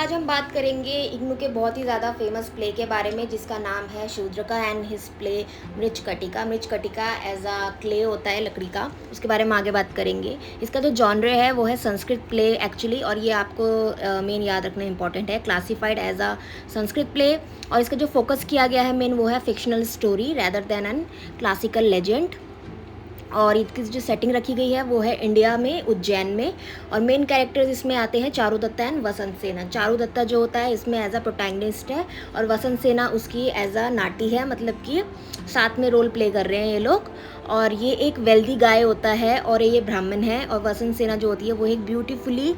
आज हम बात करेंगे इग्नू के बहुत ही ज़्यादा फेमस प्ले के बारे में जिसका नाम है Shudraka and his play Mrichchhakatika. Mrichchhakatika as a clay होता है लकड़ी का, उसके बारे में आगे बात करेंगे। इसका जो जॉनरे है वो है संस्कृत प्ले एक्चुअली, और ये आपको मेन याद रखना इंपॉर्टेंट है, classified as a Sanskrit play. और इसका जो फोकस किया गया है मेन वो है fictional story rather than an classical legend. और इसकी जो सेटिंग रखी गई है वो है इंडिया में, उज्जैन में। और मेन कैरेक्टर्स इसमें आते हैं चारुदत्ता एंड वसंत सेना। चारुदत्ता जो होता है इसमें एज अ प्रोटैगनिस्ट है, और वसंत सेना उसकी एज अ नाटी है, मतलब कि साथ में रोल प्ले कर रहे हैं ये लोग। और ये एक वेल्दी गाय होता है और ये ब्राह्मण है। और वसंत सेना जो होती है वो एक ब्यूटीफुली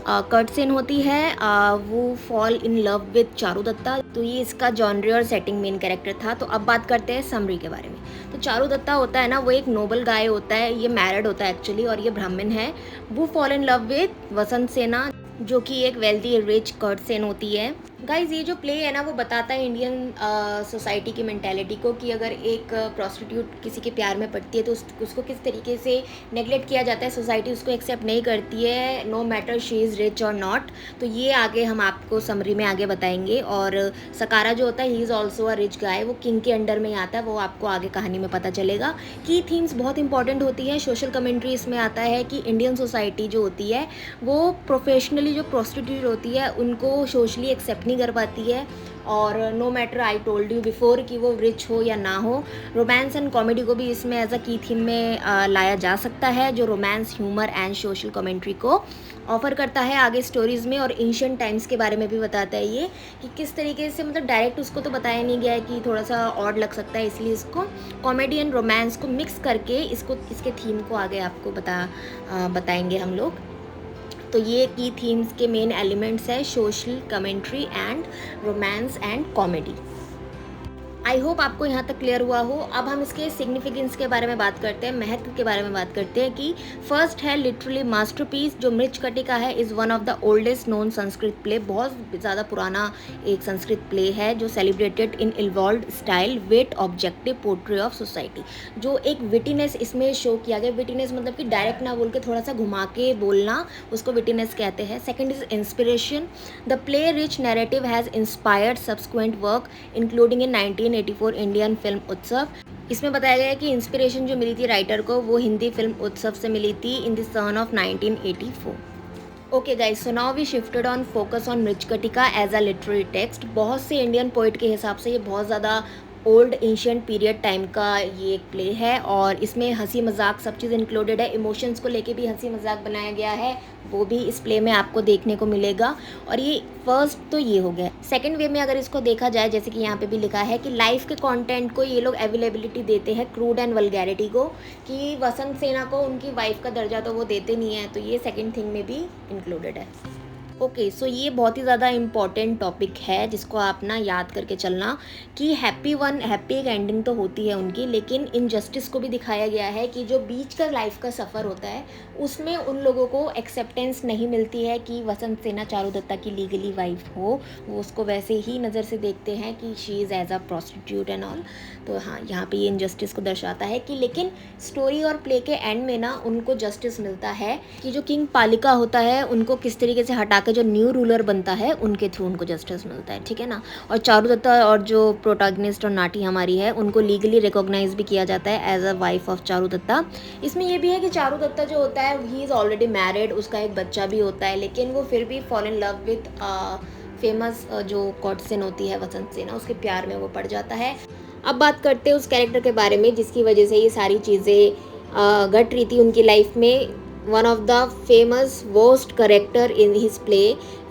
कर्टसेन होती है, वो fall in love with Charudatta. तो ये इसका जॉनरे और सेटिंग मेन कैरेक्टर था। तो अब बात करते हैं समरी के बारे में। तो चारुदत्ता होता है ना, वो एक नोबल गाय होता है, ये मैरिड होता है एक्चुअली, और ये ब्राह्मण है। वो फॉल इन लव विद वसंत सेना जो कि एक वेल्दी रिच कर्टसेन होती है। गाइज ये जो प्ले है ना वो बताता है इंडियन सोसाइटी की मेंटेलिटी को, कि अगर एक प्रोस्टिट्यूट किसी के प्यार में पड़ती है तो उसको किस तरीके से नेगलेक्ट किया जाता है, सोसाइटी उसको एक्सेप्ट नहीं करती है, no matter she is rich और नॉट। तो ये आगे हम आपको समरी में आगे बताएंगे। और सकारा जो होता है he is also a rich गाय, वो किंग के अंडर में आता है, वो आपको आगे कहानी में पता चलेगा। की थीम्स बहुत इंपॉर्टेंट होती है, सोशल कमेंट्री इसमें आता है कि इंडियन सोसाइटी जो होती है वो प्रोफेशनली जो प्रोस्टिट्यूट होती है उनको सोशली एक्सेप्ट कर पाती है। और no matter I told you before कि वो रिच हो या ना हो। रोमांस एंड कॉमेडी को भी इसमें एज अ की थीम में लाया जा सकता है, जो romance, humour and social commentary को ऑफर करता है आगे स्टोरीज़ में। और एंशिएंट टाइम्स के बारे में भी बताता है ये, कि किस तरीके से, मतलब डायरेक्ट उसको तो बताया नहीं गया है कि थोड़ा सा ऑड लग सकता है, इसलिए इसको कॉमेडी एंड रोमांस को मिक्स करके इसके थीम को आगे आपको बताएंगे हम लोग। तो ये की थीम्स के मेन एलिमेंट्स है social commentary and romance and comedy. I hope आपको यहाँ तक क्लियर हुआ हो। अब हम इसके सिग्निफिकेंस के बारे में बात करते हैं, महत्व के बारे में बात करते हैं। कि फर्स्ट है लिटरली मास्टरपीस, जो मृच्छकटिका है is one of the oldest known Sanskrit play, बहुत ज़्यादा पुराना एक संस्कृत प्ले है जो celebrated in evolve style wit objective portray of society. जो एक विटीनेस इसमें शो किया गया, विटीनेस मतलब कि डायरेक्ट ना बोल के थोड़ा सा घुमा के बोलना, उसको विटीनेस कहते हैं। Second is inspiration, the play rich narrative has inspired subsequent work including in 1984 Indian film उत्सव। इसमें बताया गया है कि इंस्पिरेशन जो मिली थी राइटर को वो हिंदी फिल्म उत्सव से मिली थी in the sun of 1984। Okay guys, so now we shifted on focus on Mrichchhakatika as a literary text. बहुत से इंडियन पोइट के हिसाब से ये बहुत ज़्यादा ओल्ड एंशियंट पीरियड टाइम का ये एक प्ले है, और इसमें हंसी मजाक सब चीज़ इंक्लूडेड है। इमोशंस को लेके भी हंसी मजाक बनाया गया है, वो भी इस प्ले में आपको देखने को मिलेगा। और ये फर्स्ट तो ये हो गया। सेकंड वे में अगर इसको देखा जाए, जैसे कि यहाँ पे भी लिखा है कि लाइफ के कंटेंट को ये लोग अवेलेबिलिटी देते हैं, क्रूड एंड वल्गैरिटी को, कि वसंत सेना को उनकी वाइफ का दर्जा तो वो देते नहीं है, तो ये सेकंड थिंग में भी इंक्लूडेड है। ओके, सो ये बहुत ही ज़्यादा इम्पॉर्टेंट टॉपिक है जिसको आप ना याद करके चलना, कि हैप्पी एक एंडिंग तो होती है उनकी, लेकिन इनजस्टिस को भी दिखाया गया है कि जो बीच का लाइफ का सफ़र होता है उसमें उन लोगों को एक्सेप्टेंस नहीं मिलती है कि वसंत सेना चारुदत्ता की लीगली वाइफ हो, वो उसको वैसे ही नज़र से देखते हैं कि she is as a prostitute and all. तो हाँ, यहाँ पे ये इनजस्टिस को दर्शाता है कि लेकिन स्टोरी और प्ले के एंड में ना उनको जस्टिस मिलता है, कि जो किंग पालिका होता है उनको किस तरीके से हटा के जो न्यू रूलर बनता है उनके थ्रू उनको जस्टिस मिलता है, ठीक है ना। और चारुदत्ता और जो प्रोटैगनिस्ट और नाटी हमारी है उनको लीगली रिकॉग्नाइज भी किया जाता है as a wife of Charudatta. इसमें यह भी है कि चारुदत्ता जो होता है ही इज़ ऑलरेडी मैरिड, उसका एक बच्चा भी होता है, लेकिन वो फिर भी fall in love with famous जो कर्टसेन होती है वसंत सेना, उसके प्यार में वो पड़ जाता है। अब बात करते हैं उस कैरेक्टर के बारे में जिसकी वजह से ये सारी चीज़ें घट रही थी उनकी लाइफ में। One of the famous worst character in his play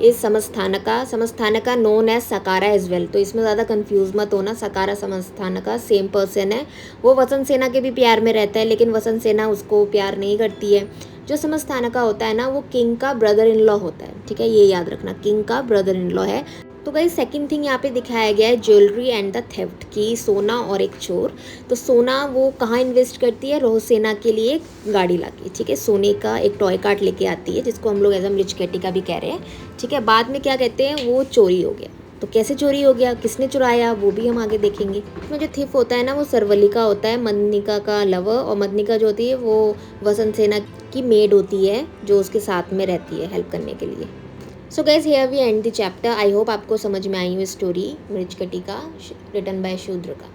is Samsthanaka known as Sakara as well. तो इसमें ज़्यादा कंफ्यूज मत होना, सकारा समस्थानका सेम पर्सन है। वो वसंत सेना के भी प्यार में रहता है, लेकिन वसंत सेना उसको प्यार नहीं करती है। जो समस्थानका होता है ना वो किंग का ब्रदर इन लॉ होता है, ठीक है, ये याद रखना, किंग का ब्रदर इन लॉ है। तो गाइस सेकंड थिंग यहाँ पे दिखाया गया है ज्वेलरी एंड द थेफ्ट, की सोना और एक चोर। तो सोना वो कहाँ इन्वेस्ट करती है, रोहसेना के लिए गाड़ी लाके, ठीक है, सोने का एक टॉय कार्ट लेके आती है जिसको हम लोग एज अ मृच्छकटिका भी कह रहे हैं, ठीक है। बाद में क्या कहते हैं, वो चोरी हो गया। तो कैसे चोरी हो गया, किसने चुराया, वो भी हम आगे देखेंगे। इसमें जो थिफ होता है ना वो सरवली का होता है, मदनिका का लवर, और मदनिका जो होती है वो वसंत सेना की मेड होती है जो उसके साथ में रहती है हेल्प करने के लिए। So guys here we end the chapter. I hope आपको समझ में आई हुई स्टोरी मृचकटिका रिटन बाय शूद्रका।